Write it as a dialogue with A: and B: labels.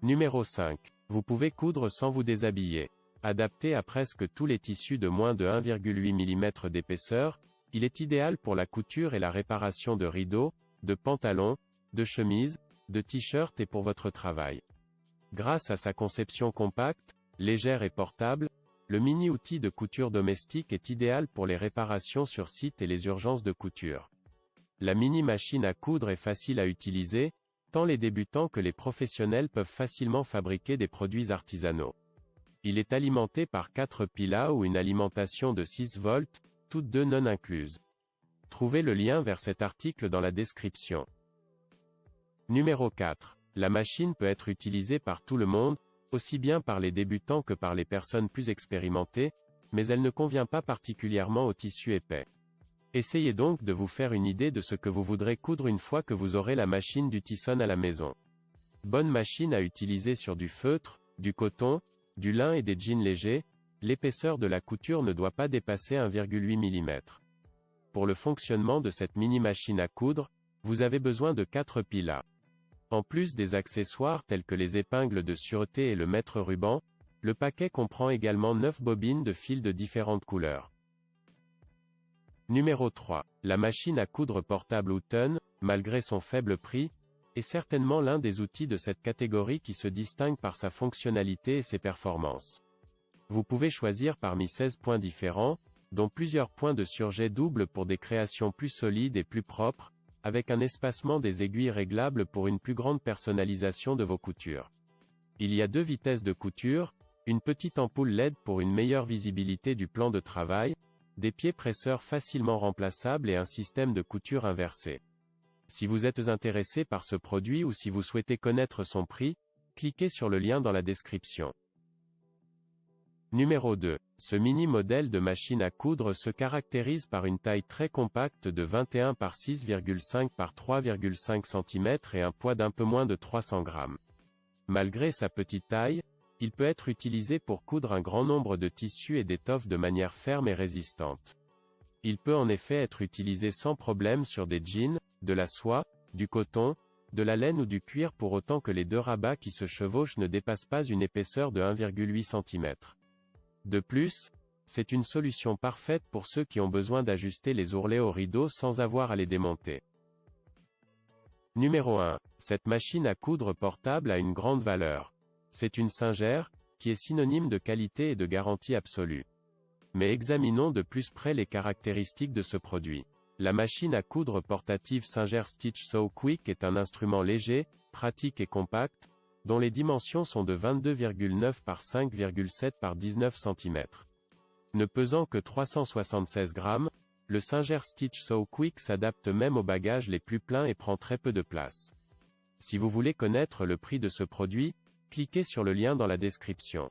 A: Numéro 5. Vous pouvez coudre sans vous déshabiller. Adapté à presque tous les tissus de moins de 1,8 mm d'épaisseur, il est idéal pour la couture et la réparation de rideaux, de pantalons, de chemises, de t-shirts et pour votre travail. Grâce à sa conception compacte, légère et portable, le mini-outil de couture domestique est idéal pour les réparations sur site et les urgences de couture. La mini-machine à coudre est facile à utiliser, tant les débutants que les professionnels peuvent facilement fabriquer des produits artisanaux. Il est alimenté par 4 piles ou une alimentation de 6 volts, toutes deux non incluses. Trouvez le lien vers cet article dans la description. Numéro 4. La machine peut être utilisée par tout le monde, aussi bien par les débutants que par les personnes plus expérimentées, mais elle ne convient pas particulièrement au tissu épais. Essayez donc de vous faire une idée de ce que vous voudrez coudre une fois que vous aurez la machine du Tisson à la maison. Bonne machine à utiliser sur du feutre, du coton, du lin et des jeans légers, l'épaisseur de la couture ne doit pas dépasser 1,8 mm. Pour le fonctionnement de cette mini-machine à coudre, vous avez besoin de 4 piles. En plus des accessoires tels que les épingles de sûreté et le mètre-ruban, le paquet comprend également 9 bobines de fil de différentes couleurs. Numéro 3. La machine à coudre portable Houghton, malgré son faible prix, est certainement l'un des outils de cette catégorie qui se distingue par sa fonctionnalité et ses performances. Vous pouvez choisir parmi 16 points différents, dont plusieurs points de surjet double pour des créations plus solides et plus propres, avec un espacement des aiguilles réglable pour une plus grande personnalisation de vos coutures. Il y a 2 vitesses de couture, une petite ampoule LED pour une meilleure visibilité du plan de travail, des pieds presseurs facilement remplaçables et un système de couture inversé. Si vous êtes intéressé par ce produit ou si vous souhaitez connaître son prix, cliquez sur le lien dans la description. Numéro 2. Ce mini-modèle de machine à coudre se caractérise par une taille très compacte de 21 par 6,5 par 3,5 cm et un poids d'un peu moins de 300 g. Malgré sa petite taille, il peut être utilisé pour coudre un grand nombre de tissus et d'étoffes de manière ferme et résistante. Il peut en effet être utilisé sans problème sur des jeans, de la soie, du coton, de la laine ou du cuir pour autant que les 2 rabats qui se chevauchent ne dépassent pas une épaisseur de 1,8 cm. De plus, c'est une solution parfaite pour ceux qui ont besoin d'ajuster les ourlets aux rideaux sans avoir à les démonter. Numéro 1. Cette machine à coudre portable a une grande valeur. C'est une Singer, qui est synonyme de qualité et de garantie absolue. Mais examinons de plus près les caractéristiques de ce produit. La machine à coudre portative Singer Stitch Sew Quick est un instrument léger, pratique et compact, dont les dimensions sont de 22,9 par 5,7 par 19 cm. Ne pesant que 376 g, le Singer Stitch Sew Quick s'adapte même aux bagages les plus pleins et prend très peu de place. Si vous voulez connaître le prix de ce produit, cliquez sur le lien dans la description.